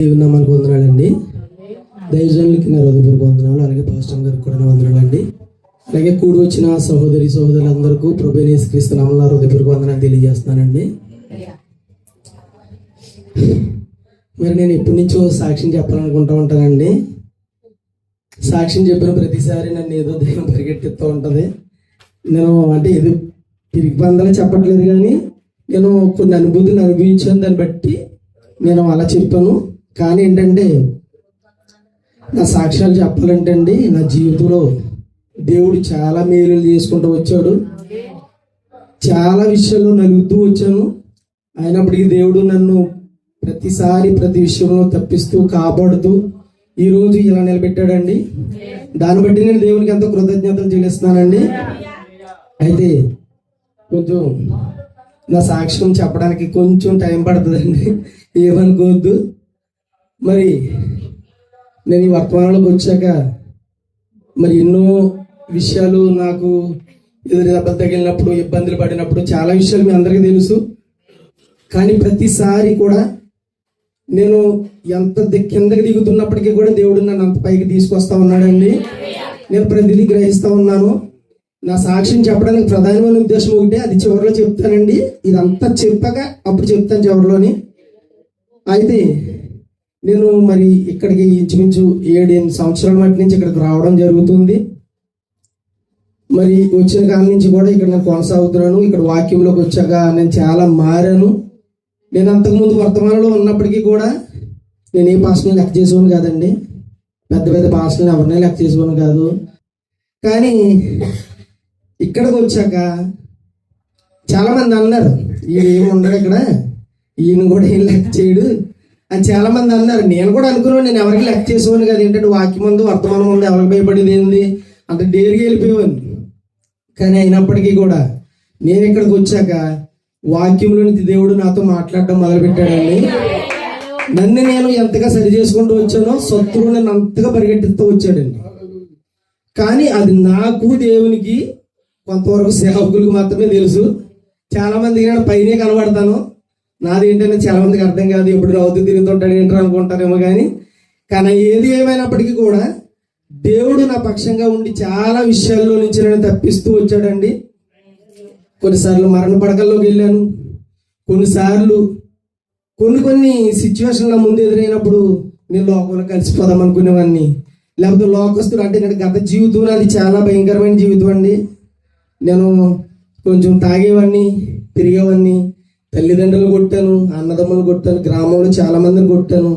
నామానికి వందనాలండి. దైవజనులకి నా హృదయపూర్వక వందనాలు. అలాగే పాస్టర్ గారికి కూడా వందనాలండి. అలాగే కూడి వచ్చిన సహోదరి సహోదరులందరికీ ప్రభువైన యేసుక్రీస్తు నామములో హృదయపూర్వక వందనాలు తెలియజేస్తున్నానండి. మరి నేను ఎప్పటి నుంచో సాక్ష్యం చెప్పాలనుకుంటూ ఉంటానండి. సాక్ష్యం చెప్పిన ప్రతిసారి నన్ను ఏదో దైవం పరిగెట్టిస్తూ ఉంటుంది. నేను అంటే ఏదో తిరిగి బంధాలు చెప్పట్లేదు, కానీ నేను కొన్ని అనుభూతులు అనుభవించాను. దాన్ని బట్టి నేను అలా చెప్పాను. కానీ ఏంటంటే నా సాక్ష్యాలు చెప్పాలంటే అండి, నా జీవితంలో దేవుడు చాలా మేలులు చేసుకుంటూ వచ్చాడు. చాలా విషయాల్లో నలుగుతూ వచ్చాను. అయినప్పటికీ దేవుడు నన్ను ప్రతిసారి ప్రతి విషయంలో తప్పిస్తూ కాపాడుతూ ఈరోజు ఇలా నిలబెట్టాడండి. దాన్ని బట్టి నేను దేవునికి ఎంతో కృతజ్ఞతలు చెల్లిస్తున్నానండి. అయితే కొంచెం నా సాక్ష్యం చెప్పడానికి కొంచెం టైం పడుతుందండి, ఏమనుకోవద్దు. మరి నేను ఈ వర్తమానంలోకి వచ్చాక మరి ఎన్నో విషయాలు నాకు ఎదురు దెబ్బలు తగిలినప్పుడు, ఇబ్బందులు పడినప్పుడు చాలా విషయాలు మీ అందరికీ తెలుసు. కానీ ప్రతిసారి కూడా నేను ఎంత కిందకి దిగుతున్నప్పటికీ కూడా దేవుడు నన్ను అంత పైకి తీసుకొస్తా ఉన్నాడండి. నేను ప్రతిదీ గ్రహిస్తూ ఉన్నాను. నా సాక్ష్యం చెప్పడానికి ప్రధానమైన ఉద్దేశం ఒకటే, అది చివరిలో చెప్తానండి. ఇదంతా చెప్పాక అప్పుడు చెప్తాను చివరిలోని. అయితే నేను మరి ఇక్కడికి ఇంచుమించు 7-8 సంవత్సరాల మట్టి నుంచి ఇక్కడికి రావడం జరుగుతుంది. మరి వచ్చిన కాలం నుంచి కూడా ఇక్కడ నేను కొనసాగుతున్నాను. ఇక్కడ వాక్యంలోకి వచ్చాక నేను చాలా మారాను. నేను అంతకుముందు వర్తమానంలో ఉన్నప్పటికీ కూడా నేను ఏ పాస్టర్ని లెక్క చేసేవాను కాదండి. పెద్ద పెద్ద పాస్టర్ని ఎవరినే లెక్క చేసేవాను కాదు. కానీ ఇక్కడికి వచ్చాక చాలామంది అన్నారు, ఈయన ఏమి ఉండడు ఇక్కడ, ఈయన కూడా ఏం లెక్క చేయడు అని చాలామంది అన్నారు. నేను కూడా అనుకున్నాను, నేను ఎవరికి లెక్క చేసేవాను కాదు. ఏంటంటే వాక్యం ముందు వర్తమానం ముందు ఎవరికి భయపడేది ఏంది అంత డేరుగా వెళ్ళిపోయేవాను. కానీ అయినప్పటికీ కూడా నేను ఇక్కడికి వచ్చాక వాక్యంలో నుంచి దేవుడు నాతో మాట్లాడడం మొదలుపెట్టాడండి. నన్ను నేను ఎంతగా సరి చేసుకుంటూ వచ్చానో శత్రువు నన్ను అంతగా పరిగెట్టిస్తూ వచ్చాడండి. కానీ అది నాకు దేవునికి కొంతవరకు సేవకులకు మాత్రమే తెలుసు. చాలా మందికి నేను పైనే కనబడతాను. నాది ఏంటంటే చాలా మందికి అర్థం కాదు, ఎప్పుడు నవ్వుతూ తిరుగుతుంటాడు ఏంటో అనుకుంటారేమో. కానీ ఏది ఏమైనప్పటికీ కూడా దేవుడు నా పక్షంగా ఉండి చాలా విషయాల్లో నుంచి నన్ను తప్పిస్తూ వచ్చాడండి. కొన్నిసార్లు మరణ పడకల్లోకి వెళ్ళాను. కొన్నిసార్లు కొన్ని సిచ్యువేషన్ల ముందు ఎదురైనప్పుడు నేను లోకంలో కలిసిపోదాం అనుకునేవాడిని. లేకపోతే లోకస్తులు అంటే నేను గత జీవితం అది చాలా భయంకరమైన జీవితం అండి. నేను కొంచెం తాగేవాడిని, తిరిగేవాడిని, తల్లిదండ్రులు కొట్టాను, అన్నదమ్ములు కొట్టాను, గ్రామంలో చాలా మందిని కొట్టాను.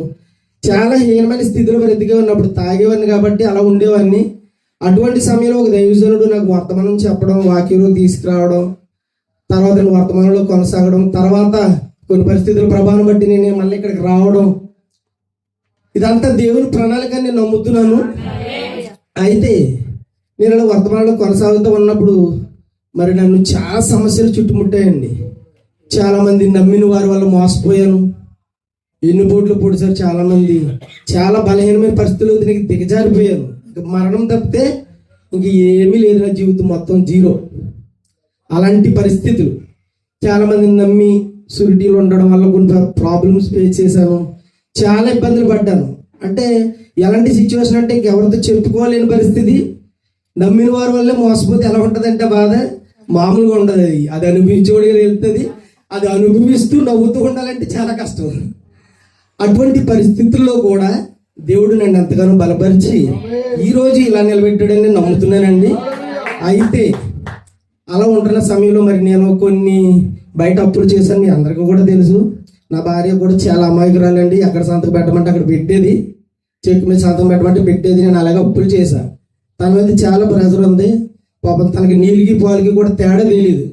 చాలా హీనమైన స్థితిలో బ్రతికేవాడిని. అప్పుడు తాగేవాడిని కాబట్టి అలా ఉండేవాడిని. అటువంటి సమయంలో ఒక దైవజనుడు నాకు వర్తమానం చెప్పడం, వాక్యంలో తీసుకురావడం, తర్వాత వర్తమానంలో కొనసాగడం, తర్వాత కొన్ని పరిస్థితుల ప్రభావం బట్టి నేను మళ్ళీ ఇక్కడికి రావడం, ఇదంతా దేవుని ప్రణాళిక నేను నమ్ముతున్నాను. అయితే నేను అలా వర్తమానంలో కొనసాగుతూ ఉన్నప్పుడు మరి నన్ను చాలా సమస్యలు చుట్టుముట్టాయండి. చాలా మంది నమ్మిన వారి వల్ల మోసపోయాను. ఎన్ని పోట్లు పొడిచారు చాలా మంది. చాలా బలహీనమైన పరిస్థితుల్లో దీనికి దిగజారిపోయాను. మరణం తప్పితే ఇంక ఏమీ లేదు, నా జీవితం మొత్తం జీరో. అలాంటి పరిస్థితులు చాలా మందిని నమ్మి సురిటీలు ఉండడం వల్ల కొన్ని ప్రాబ్లమ్స్ ఫేస్ చేశాను. చాలా ఇబ్బందులు పడ్డాను. అంటే ఎలాంటి సిచ్యువేషన్ అంటే ఇంకెవరితో చెప్పుకోలేని పరిస్థితి. నమ్మిన వారి వల్లే మోసపోతే ఎలా ఉంటుంది అంటే బాధ మామూలుగా ఉండదు. అది అనుభవించేవాడిగా వెళ్తుంది. అది అనుభవిస్తూ నవ్వుతూ ఉండాలంటే చాలా కష్టం. అటువంటి పరిస్థితుల్లో కూడా దేవుడు నన్ను ఎంతగానో బలపరిచి ఈరోజు ఇలా నిలబెట్టాడని నమ్ముతున్నానండి. అయితే అలా ఉంటున్న సమయంలో మరి నేను కొన్ని బయట అప్పులు చేశాను. మీ అందరికీ కూడా తెలుసు. నా భార్య కూడా చాలా అమాయకురాలండి. ఎక్కడ సంతకం పెట్టమంటే అక్కడ పెట్టేది, చెక్కు మీద సంతకం పెట్టమంటే పెట్టేది. నేను అలాగే అప్పులు చేశాను. తన మీద చాలా ప్రెజర్ ఉంది. పాపం తనకి నీళ్ళకి పాలకి కూడా తేడా తెలియదు.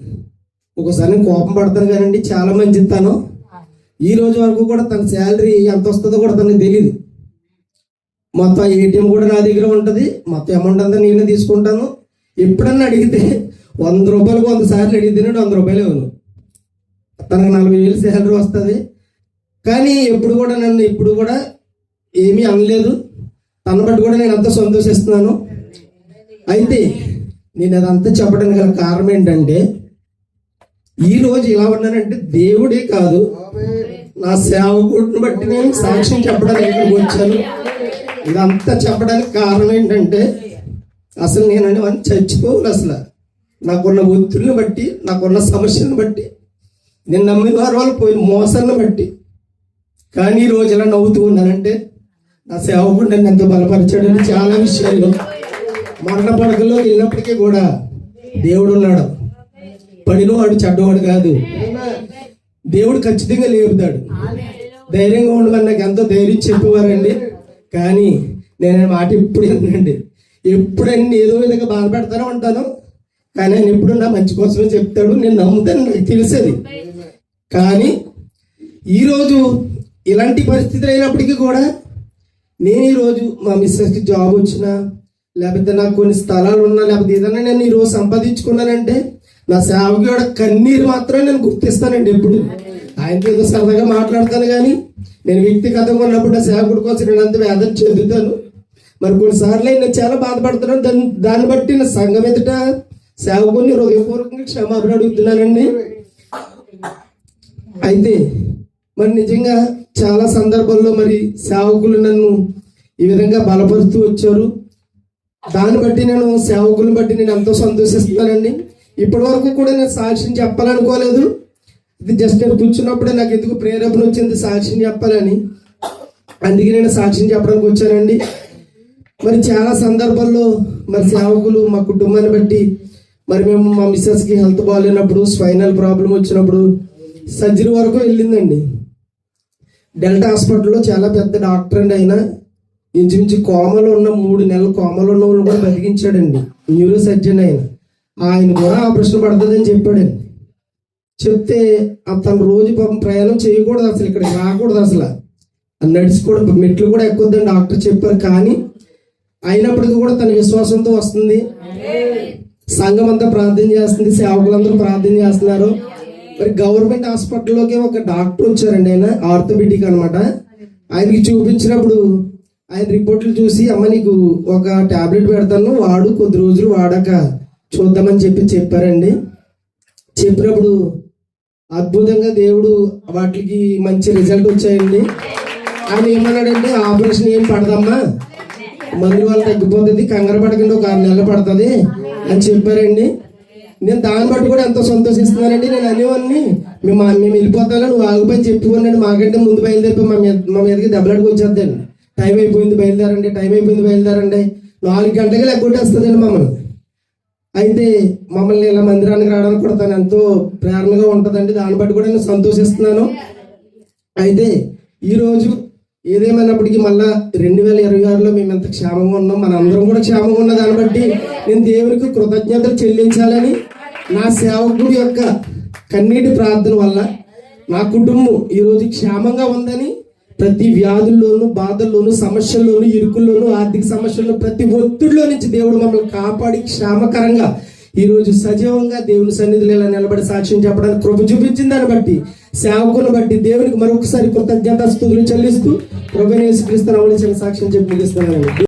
ఒకసారి కోపం పడతాను కానండి, చాలా మంచి తను. ఈ రోజు వరకు కూడా తన శాలరీ ఎంత వస్తుందో కూడా తనకు తెలియదు. మొత్తం ఏటీఎం కూడా నా దగ్గర ఉంటుంది. మొత్తం అమౌంట్ అంతా నేనే తీసుకుంటాను. ఎప్పుడన్నా అడిగితే 100 రూపాయలకు 100 సార్లు అడిగితే 100 రూపాయలు ఇవ్వను. తనకు 40,000 శాలరీ వస్తుంది. కానీ ఎప్పుడు కూడా నన్ను ఎప్పుడు కూడా ఏమీ అనలేదు. తన బట్టి కూడా నేను అంతా సంతోషిస్తున్నాను. అయితే నేను అదంతా చెప్పడానికి గల కారణం ఏంటంటే, ఈ రోజు ఇలా ఉన్నానంటే దేవుడే కాదు, నా సేవకుడిని బట్టి నేను సాక్ష్యం చెప్పడానికి ఇక్కడికి వచ్చాను. ఇదంతా చెప్పడానికి కారణం ఏంటంటే అసలు నేనండి అని చచ్చిపోవాలి. అసలు నాకున్న ఒత్తిడిని బట్టి, నాకున్న సమస్యలను బట్టి, నేను నమ్మిన వాళ్ళు పోయిన మోసాలను బట్టి, కానీ ఈ రోజు ఎలా నవ్వుతూ ఉన్నానంటే నా సేవకుడు నన్ను ఎంత బలపరిచాడని చాలా విషయాల్లో మరణ పడకల్లో వెళ్ళినప్పటికీ కూడా దేవుడు ఉన్నాడు. పడినవాడు చెడ్డవాడు కాదు. దేవుడు ఖచ్చితంగా లేపుతాడు. ధైర్యంగా ఉండమని నాకు ఎంతో ధైర్యం చెప్పేవారండి. కానీ నేను మాట ఎప్పుడు ఏంటండి, ఎప్పుడన్నీ ఏదో విధంగా బాధపడతానే ఉంటాను, కానీ ఆయన ఎప్పుడు నా మంచి కోసమే చెప్తాడు. నేను నమ్ముతాను, నాకు తెలిసేది. కానీ ఈరోజు ఇలాంటి పరిస్థితులు అయినప్పటికీ కూడా నేను ఈరోజు మా మిస్సెస్కి జాబ్ వచ్చినా, లేకపోతే నాకు కొన్ని స్థలాలు ఉన్నా, లేకపోతే ఏదైనా నేను ఈరోజు సంపాదించుకున్నానంటే నా సేవకుడు కన్నీరు మాత్రం నేను గుర్తిస్తానండి. ఎప్పుడు ఆయనతో ఏదో సరదాగా మాట్లాడతాను, కానీ నేను వ్యక్తిగతంగా ఉన్నప్పుడు నా సేవకుడి కోసం నేను అంత వేదన చెందుతాను. మరి కొన్నిసార్లు నేను చాలా బాధపడుతున్నాను. దాన్ని బట్టి నా సంఘం ఎదుట సేవకుని హృదయపూర్వకంగా క్షమాపణ అడుగుతున్నానండి. అయితే మరి నిజంగా చాలా సందర్భాల్లో మరి సేవకులు నన్ను ఈ విధంగా బలపరుస్తూ వచ్చారు. దాన్ని బట్టి నేను సేవకులను బట్టి నేను ఎంతో సంతోషిస్తున్నానండి. ఇప్పటి వరకు కూడా నేను సాక్ష్యం చెప్పాలనుకోలేదు. ఇది జస్ట్ నేను కూర్చున్నప్పుడే నాకు ఎందుకు ప్రేరేపణ వచ్చింది సాక్ష్యం చెప్పాలని. అందుకే నేను సాక్ష్యం చెప్పడానికి వచ్చానండి. మరి చాలా సందర్భాల్లో మరి సేవకులు మా కుటుంబాన్ని బట్టి, మరి మేము మా మిస్సెస్కి హెల్త్ బాగాలేనప్పుడు, స్పైనల్ ప్రాబ్లం వచ్చినప్పుడు సర్జరీ వరకు వెళ్ళిందండి. డెల్టా హాస్పిటల్లో చాలా పెద్ద డాక్టర్ అండి. ఆయన ఇంచుమించు కోమలో ఉన్న 3 నెలలు కోమలో ఉన్న వాళ్ళు కూడా బతికించాడండి. న్యూరో సర్జన్ ఆయన కూడా ఆపరేషన్ పడుతుందని చెప్పాడండి. చెప్తే తను రోజు పాపం ప్రయాణం చేయకూడదు, అసలు ఇక్కడ రాకూడదు, అసలు నడిచి కూడా మెట్లు కూడా ఎక్కొద్దని డాక్టర్ చెప్పారు. కానీ అయినప్పటికీ కూడా తన విశ్వాసంతో వస్తుంది. సంఘం అంతా ప్రార్థన చేస్తుంది, సేవకులందరూ ప్రార్థన చేస్తున్నారు. మరి గవర్నమెంట్ హాస్పిటల్లోకి ఒక డాక్టర్ వచ్చారండి. ఆయన ఆర్థోపెడిక్ అనమాట. ఆయనకి చూపించినప్పుడు ఆయన రిపోర్ట్లు చూసి, అమ్మ నీకు ఒక టాబ్లెట్ పెడతాను, వాడు కొద్ది రోజులు వాడాక చూద్దామని చెప్పారండి. చెప్పినప్పుడు అద్భుతంగా దేవుడు వాటికి మంచి రిజల్ట్ వచ్చాయండి. ఆయన ఏమన్నాడంటే, ఆపరేషన్ ఏం పడదమ్మా, మందు వల్ల తగ్గిపోతుంది, కంగారు పడకండి, ఒక 6 నెలలు పడుతుంది అని చెప్పారండి. నేను దాన్ని బట్టి కూడా ఎంతో సంతోషిస్తున్నానండి. నేను అనేవాడిని, మేము వెళ్ళిపోతాను, నువ్వు ఆగిపోయి చెప్పుకున్నాడు, మాకంటే ముందు బయలుదేరిపోయి మా మీదకి దెబ్బలాడికి వచ్చేద్దండి. టైం అయిపోయింది బయలుదేరండి, 4 గంటలకి లెక్కొట్టేస్తుందండి మమ్మల్ని. అయితే మమ్మల్ని ఇలా మందిరానికి రావడానికి కూడా తను ఎంతో ప్రేరణగా ఉంటుందండి. దాన్ని బట్టి కూడా నేను సంతోషిస్తున్నాను. అయితే ఈరోజు ఏదేమైనప్పటికీ మళ్ళా 2026లో మేము ఎంత క్షేమంగా ఉన్నాం, మన అందరం కూడా క్షేమంగా ఉన్న దాన్ని బట్టి నేను దేవునికి కృతజ్ఞతలు చెల్లించాలని, నా సేవకుడి యొక్క కన్నీటి ప్రార్థన వల్ల నా కుటుంబం ఈరోజు క్షేమంగా ఉందని, ప్రతి వ్యాధుల్లోనూ, బాధల్లోనూ, సమస్యల్లోనూ, ఇరుకుల్లోనూ, ఆర్థిక సమస్యల్లో, ప్రతి ఒత్తిడిలో నుంచి దేవుడు మమ్మల్ని కాపాడి క్షేమకరంగా ఈరోజు సజీవంగా దేవుని సన్నిధిలో ఇలా నిలబడి సాక్ష్యం చెప్పడానికి కృప చూపించింది. దాన్ని బట్టి సేవకుని బట్టి దేవునికి మరొకసారి కృతజ్ఞతాస్తుతులు చెల్లిస్తూ ప్రభువైన యేసుక్రీస్తు నామములో సాక్ష్యం చెప్పి ముగిస్తున్నాను.